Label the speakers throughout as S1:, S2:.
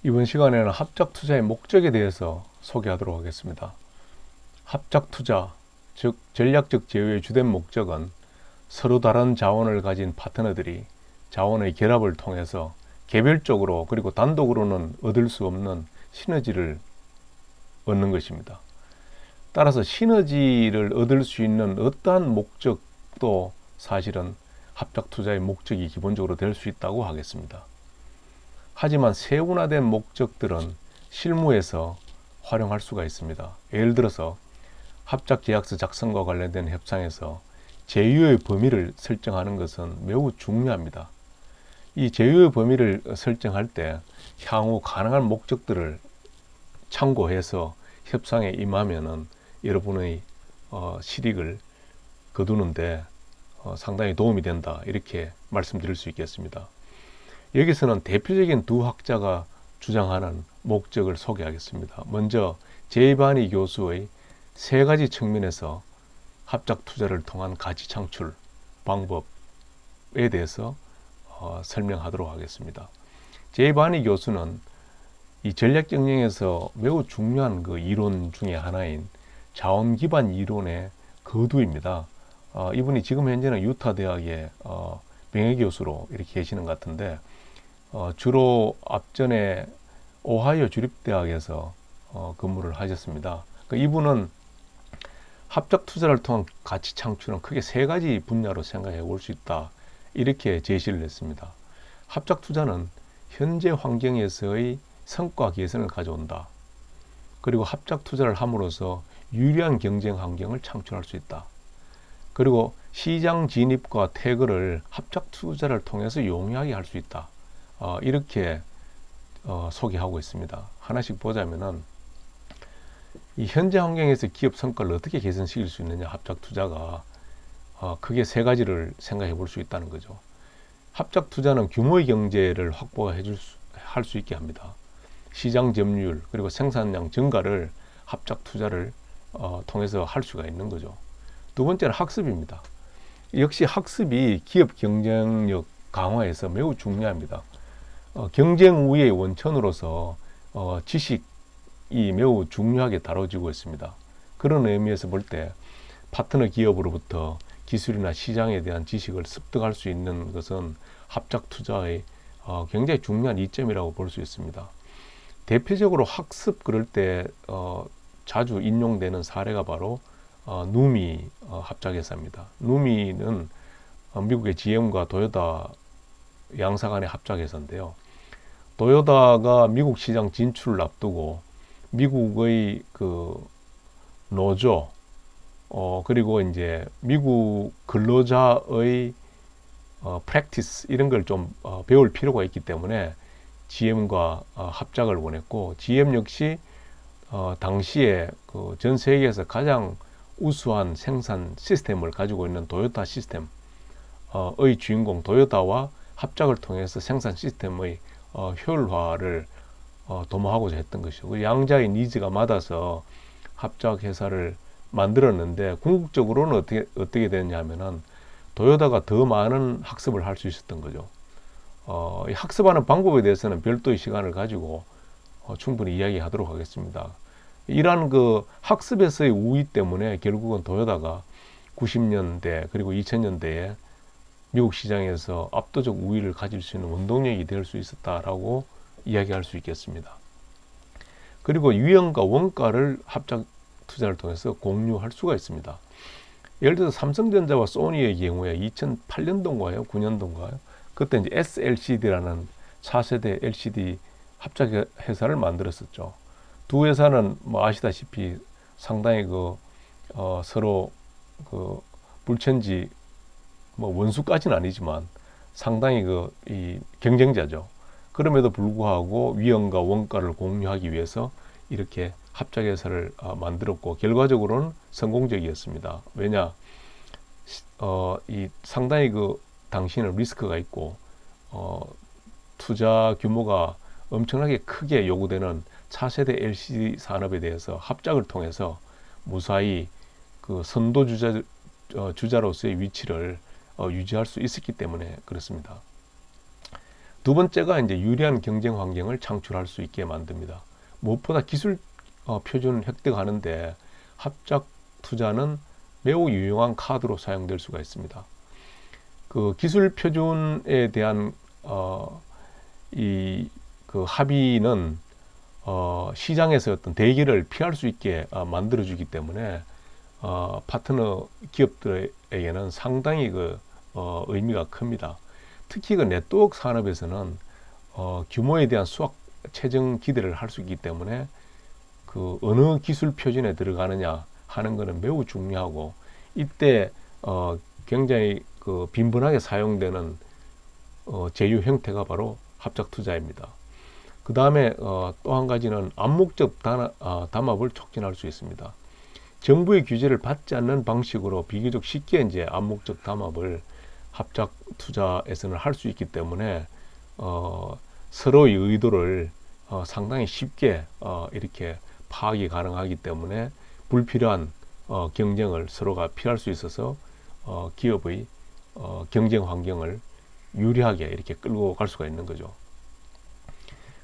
S1: 이번 시간에는 합작 투자의 목적에 대해서 소개하도록 하겠습니다. 합작 투자, 즉 전략적 제휴의 주된 목적은 서로 다른 자원을 가진 파트너들이 자원의 결합을 통해서 개별적으로 그리고 단독으로는 얻을 수 없는 시너지를 얻는 것입니다. 따라서 시너지를 얻을 수 있는 어떠한 목적도 사실은 합작 투자의 목적이 기본적으로 될 수 있다고 하겠습니다. 하지만 세분화된 목적들은 실무에서 활용할 수가 있습니다. 예를 들어서 합작계약서 작성과 관련된 협상에서 제휴의 범위를 설정하는 것은 매우 중요합니다. 이 제휴의 범위를 설정할 때 향후 가능한 목적들을 참고해서 협상에 임하면은 여러분의 실익을 거두는데 상당히 도움이 된다, 이렇게 말씀드릴 수 있겠습니다. 여기서는 대표적인 두 학자가 주장하는 목적을 소개하겠습니다. 먼저 제이바니 교수의 세 가지 측면에서 합작 투자를 통한 가치 창출 방법에 대해서 설명하도록 하겠습니다. 제이바니 교수는 이 전략 경영에서 매우 중요한 그 이론 중에 하나인 자원 기반 이론의 거두입니다. 이분이 지금 현재는 유타 대학의 명예교수로 이렇게 계시는 것 같은데, 주로 앞전에 오하이오 주립대학에서 근무를 하셨습니다. 이분은 합작 투자를 통한 가치 창출은 크게 세 가지 분야로 생각해 볼 수 있다, 이렇게 제시를 했습니다. 합작 투자는 현재 환경에서의 성과 개선을 가져온다. 그리고 합작 투자를 함으로써 유리한 경쟁 환경을 창출할 수 있다. 그리고 시장 진입과 태거를 합작 투자를 통해서 용이하게 할 수 있다. 이렇게 소개하고 있습니다. 하나씩 보자면은 이 현재 환경에서 기업 성과를 어떻게 개선시킬 수 있느냐, 합작 투자가 크게 세 가지를 생각해 볼 수 있다는 거죠. 합작 투자는 규모의 경제를 할 수 있게 합니다. 시장 점유율 그리고 생산량 증가를 합작 투자를 통해서 할 수가 있는 거죠. 두 번째는 학습입니다. 역시 학습이 기업 경쟁력 강화에서 매우 중요합니다. 경쟁 우위의 원천으로서 지식이 매우 중요하게 다뤄지고 있습니다. 그런 의미에서 볼 때 파트너 기업으로부터 기술이나 시장에 대한 지식을 습득할 수 있는 것은 합작 투자의 굉장히 중요한 이점이라고 볼 수 있습니다. 대표적으로 학습 그럴 때 자주 인용되는 사례가 바로 누미 합작회사입니다. 누미는 미국의 GM과 도요타 양사 간의 합작회사인데요. 도요타가 미국 시장 진출을 앞두고 미국의 그 노조 그리고 이제 미국 근로자의 프랙티스 이런 걸 좀 배울 필요가 있기 때문에 GM과 합작을 원했고, GM 역시 당시에 그 전 세계에서 가장 우수한 생산 시스템을 가지고 있는 도요타 시스템의 주인공 도요타와 합작을 통해서 생산 시스템의 효율화를 도모하고자 했던 것이고, 양자의 니즈가 맞아서 합작 회사를 만들었는데 궁극적으로는 어떻게 됐냐면은 도요타가 더 많은 학습을 할 수 있었던 거죠. 이 학습하는 방법에 대해서는 별도의 시간을 가지고 충분히 이야기하도록 하겠습니다. 이러한 그 학습에서의 우위 때문에 결국은 도요타가 90년대 그리고 2000년대에 미국 시장에서 압도적 우위를 가질 수 있는 원동력이 될 수 있었다라고 이야기할 수 있겠습니다. 그리고 유형과 원가를 합작 투자를 통해서 공유할 수가 있습니다. 예를 들어서 삼성전자와 소니의 경우에 2008년도인가요? 9년도인가요? 그때 이제 SLCD라는 차세대 LCD 합작 회사를 만들었었죠. 두 회사는 뭐 아시다시피 상당히 서로 불천지 뭐 원수까지는 아니지만 상당히 이 경쟁자죠. 그럼에도 불구하고 위험과 원가를 공유하기 위해서 이렇게 합작 회사를 만들었고, 결과적으로는 성공적이었습니다. 왜냐, 이 상당히 당시에는 리스크가 있고 투자 규모가 엄청나게 크게 요구되는 차세대 LCD 산업에 대해서 합작을 통해서 무사히 그 선도 주자로서의 위치를 유지할 수 있었기 때문에 그렇습니다. 두 번째가 이제 유리한 경쟁 환경을 창출할 수 있게 만듭니다. 무엇보다 기술 표준 획득하는데 합작 투자는 매우 유용한 카드로 사용될 수가 있습니다. 그 기술 표준에 대한 그 합의는 시장에서 어떤 대기를 피할 수 있게 만들어주기 때문에 파트너 기업들에게는 상당히 의미가 큽니다. 특히 그 네트워크 산업에서는 규모에 대한 수학 최종 기대를 할 수 있기 때문에 그 어느 기술 표준에 들어가느냐 하는 것은 매우 중요하고, 이때 굉장히 그 빈번하게 사용되는 제휴 형태가 바로 합작 투자입니다. 그 다음에 또 한 가지는 암묵적 담합을 촉진할 수 있습니다. 정부의 규제를 받지 않는 방식으로 비교적 쉽게 이제 암묵적 담합을 합작 투자에서는 할 수 있기 때문에 서로의 의도를 상당히 쉽게 이렇게 파악이 가능하기 때문에 불필요한 경쟁을 서로가 피할 수 있어서 기업의 경쟁 환경을 유리하게 이렇게 끌고 갈 수가 있는 거죠.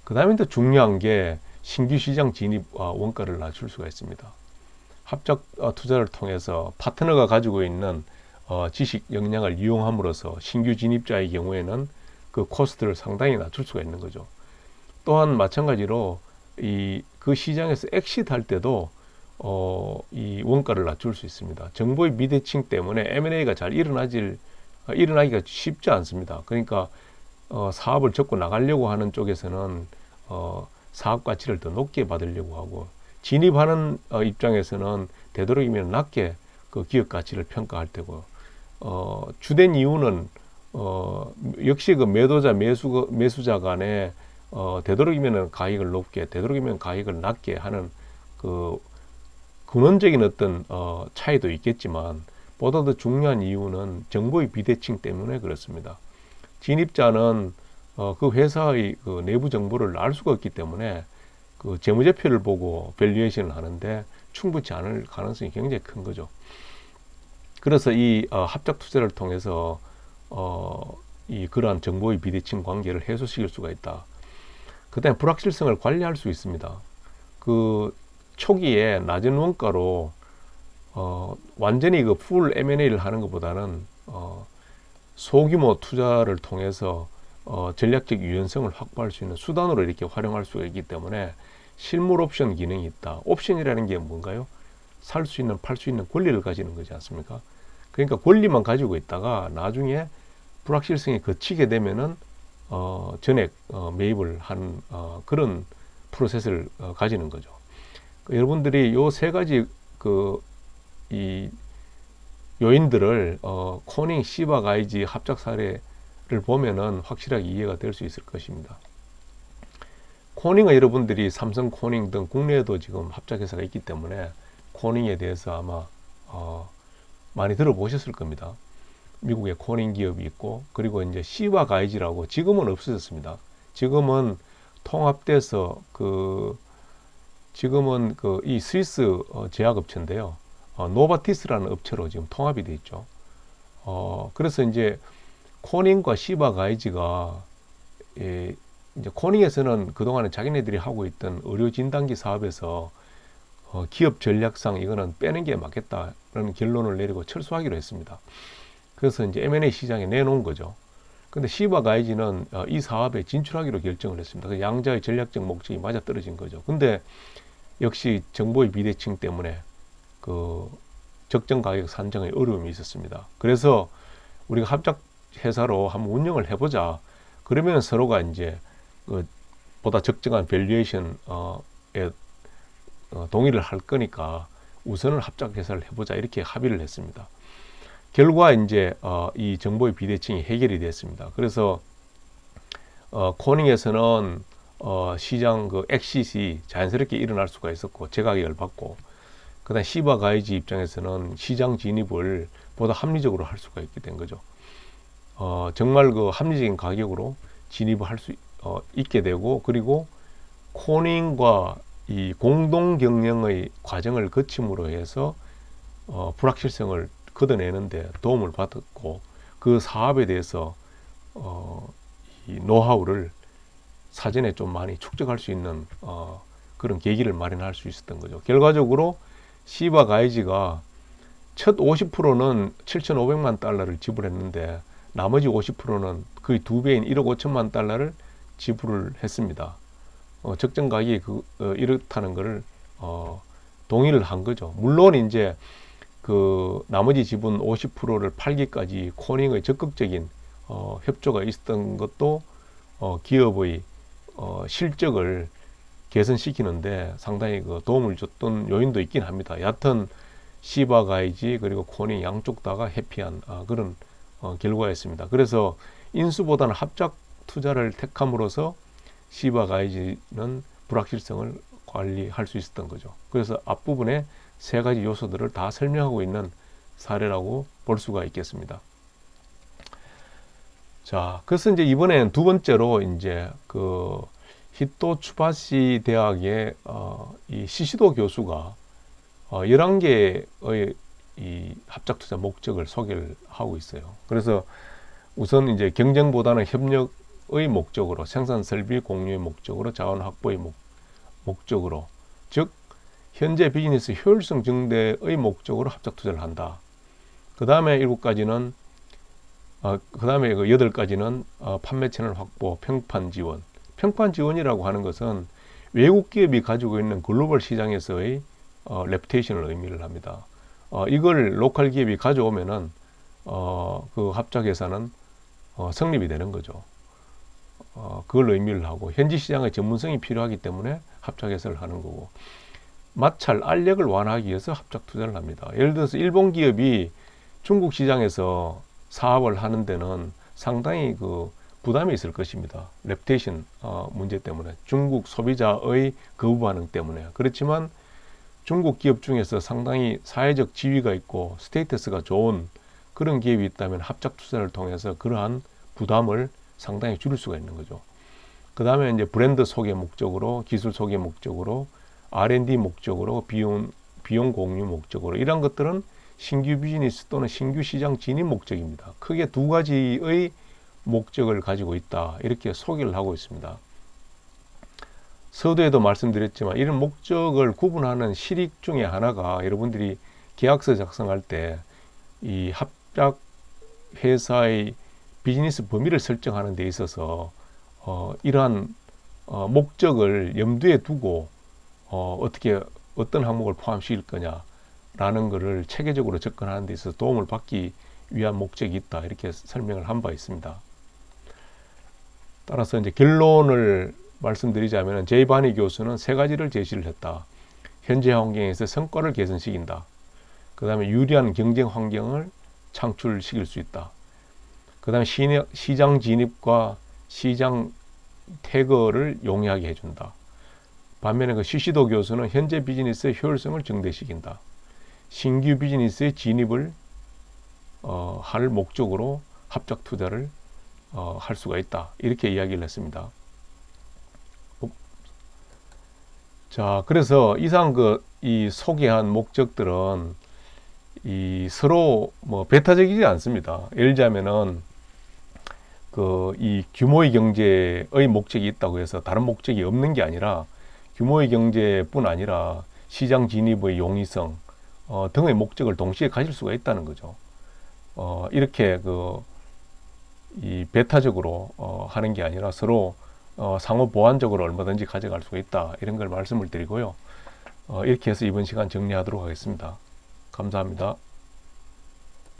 S1: 그 다음에 더 중요한 게 신규 시장 진입 원가를 낮출 수가 있습니다. 합작 투자를 통해서 파트너가 가지고 있는 지식 역량을 이용함으로써 신규 진입자의 경우에는 그 코스트를 상당히 낮출 수가 있는 거죠. 또한 마찬가지로 그 시장에서 엑시트 할 때도 이 원가를 낮출 수 있습니다. 정보의 비대칭 때문에 M&A가 잘 일어나기가 쉽지 않습니다. 그러니까 사업을 접고 나가려고 하는 쪽에서는 사업 가치를 더 높게 받으려고 하고, 진입하는 입장에서는 되도록이면 낮게 그 기업 가치를 평가할 테고, 주된 이유는 역시 그 매도자 매수자 간에 되도록이면 가액을 높게, 되도록이면 가액을 낮게 하는 그 근원적인 어떤 차이도 있겠지만, 보다 더 중요한 이유는 정보의 비대칭 때문에 그렇습니다. 진입자는 그 회사의 그 내부 정보를 알 수가 없기 때문에 그 재무제표를 보고 밸류에이션을 하는데 충분치 않을 가능성이 굉장히 큰 거죠. 그래서 이 합작 투자를 통해서 그러한 정보의 비대칭 관계를 해소시킬 수가 있다. 그다음에 불확실성을 관리할 수 있습니다. 그 초기에 낮은 원가로 완전히 그 풀 M&A를 하는 것보다는 소규모 투자를 통해서 전략적 유연성을 확보할 수 있는 수단으로 이렇게 활용할 수가 있기 때문에 실물 옵션 기능이 있다. 옵션이라는 게 뭔가요? 살 수 있는, 팔 수 있는 권리를 가지는 거지 않습니까? 그러니까 권리만 가지고 있다가 나중에 불확실성이 거치게 되면은 전액 매입을 하는 그런 프로세스를 가지는 거죠. 여러분들이 요 세 가지 이 요인들을 코닝, 시바, 가이지 합작 사례를 보면은 확실하게 이해가 될 수 있을 것입니다. 코닝은 여러분들이 삼성 코닝 등 국내에도 지금 합작 회사가 있기 때문에 코닝에 대해서 아마 많이 들어보셨을 겁니다. 미국에 코닝 기업이 있고, 그리고 이제 시바 가이지라고 지금은 없어졌습니다. 지금은 통합돼서 지금은 이 스위스 제약업체인데요. 노바티스라는 업체로 지금 통합이 돼 있죠. 그래서 이제 코닝과 시바 가이지가 이제 코닝에서는 그동안에 자기네들이 하고 있던 의료 진단기 사업에서 기업 전략상 이거는 빼는 게 맞겠다라는 결론을 내리고 철수하기로 했습니다. 그래서 이제 M&A 시장에 내놓은 거죠. 근데 시바 가이지는 이 사업에 진출하기로 결정을 했습니다. 그 양자의 전략적 목적이 맞아떨어진 거죠. 근데 역시 정보의 비대칭 때문에 그 적정 가격 산정에 어려움이 있었습니다. 그래서 우리가 합작 회사로 한번 운영을 해보자. 그러면 서로가 이제 보다 적정한 밸류에이션에 동의를 할 거니까 우선은 합작 회사를 해보자, 이렇게 합의를 했습니다. 결과 이제 이 정보의 비대칭이 해결이 됐습니다. 그래서 코닝에서는 시장 엑시시 자연스럽게 일어날 수가 있었고 재가격을 받고, 그다음 시바 가이지 입장에서는 시장 진입을 보다 합리적으로 할 수가 있게 된 거죠. 정말 그 합리적인 가격으로 진입을 할 수 있게 되고, 그리고 코닝과 이 공동 경영의 과정을 거침으로 해서 불확실성을 걷어내는데 도움을 받았고, 그 사업에 대해서 이 노하우를 사전에 좀 많이 축적할 수 있는 그런 계기를 마련할 수 있었던 거죠. 결과적으로 시바 가이지가 첫 50%는 7,500만 달러를 지불했는데 나머지 50%는 거의 2배인 1억 5천만 달러를 지불을 했습니다. 적정 가격이 이렇다는 것을 동의를 한 거죠. 물론 이제 그 나머지 지분 50%를 팔기까지 코닝의 적극적인 협조가 있었던 것도 기업의 실적을 개선시키는데 상당히 그 도움을 줬던 요인도 있긴 합니다. 얕은 시바 가이지 그리고 코닝 양쪽 다가 해피한 그런 결과였습니다. 그래서 인수보다는 합작 투자를 택함으로써 시바 가이지는 불확실성을 관리할 수 있었던 거죠. 그래서 앞부분에 세 가지 요소들을 다 설명하고 있는 사례라고 볼 수가 있겠습니다. 자, 그래서 이제 이번엔 두 번째로 이제 그 히토츠바시 대학의 이 시시도 교수가 11개의 이 합작 투자 목적을 소개를 하고 있어요. 그래서 우선 이제 경쟁보다는 협력의 목적으로, 생산 설비 공유의 목적으로, 자원 확보의 목적으로, 즉 현재 비즈니스 효율성 증대의 목적으로 합작 투자를 한다. 그 다음에 7가지는 그 다음에 그 8가지는 판매 채널 확보, 평판 지원. 평판 지원이라고 하는 것은 외국 기업이 가지고 있는 글로벌 시장에서의 레퓨테이션을 의미를 합니다. 이걸 로컬 기업이 가져오면은 그 합작회사는 성립이 되는 거죠. 그걸 의미를 하고 현지 시장의 전문성이 필요하기 때문에 합작회사를 하는 거고, 마찰, 알력을 완화하기 위해서 합작 투자를 합니다. 예를 들어서 일본 기업이 중국 시장에서 사업을 하는 데는 상당히 그 부담이 있을 것입니다. 레퓨테이션 문제 때문에, 중국 소비자의 거부 반응 때문에. 그렇지만 중국 기업 중에서 상당히 사회적 지위가 있고 스테이터스가 좋은 그런 기업이 있다면 합작 투자를 통해서 그러한 부담을 상당히 줄일 수가 있는 거죠. 그 다음에 이제 브랜드 소개 목적으로, 기술 소개 목적으로, R&D 목적으로, 비용 공유 목적으로, 이런 것들은 신규 비즈니스 또는 신규 시장 진입 목적입니다. 크게 두 가지의 목적을 가지고 있다, 이렇게 소개를 하고 있습니다. 서두에도 말씀드렸지만 이런 목적을 구분하는 실익 중에 하나가, 여러분들이 계약서 작성할 때 이 합작 회사의 비즈니스 범위를 설정하는 데 있어서 이러한 목적을 염두에 두고 어떤 항목을 포함시킬 거냐라는 것을 체계적으로 접근하는 데 있어서 도움을 받기 위한 목적이 있다, 이렇게 설명을 한 바 있습니다. 따라서 이제 결론을 말씀드리자면, 제이바니 교수는 세 가지를 제시를 했다. 현재 환경에서 성과를 개선시킨다. 그 다음에 유리한 경쟁 환경을 창출시킬 수 있다. 그 다음에 시장 진입과 시장 태거를 용이하게 해준다. 반면에 그 시시도 교수는 현재 비즈니스의 효율성을 증대시킨다. 신규 비즈니스의 진입을 할 목적으로 합작 투자를 할 수가 있다, 이렇게 이야기를 했습니다. 자, 그래서 이상 이 소개한 목적들은 서로 배타적이지 않습니다. 예를 들자면은 이 규모의 경제의 목적이 있다고 해서 다른 목적이 없는 게 아니라, 규모의 경제뿐 아니라 시장 진입의 용이성 등의 목적을 동시에 가질 수가 있다는 거죠. 이렇게 이 배타적으로 하는 게 아니라 서로 상호 보완적으로 얼마든지 가져갈 수가 있다, 이런 걸 말씀을 드리고요. 이렇게 해서 이번 시간 정리하도록 하겠습니다. 감사합니다.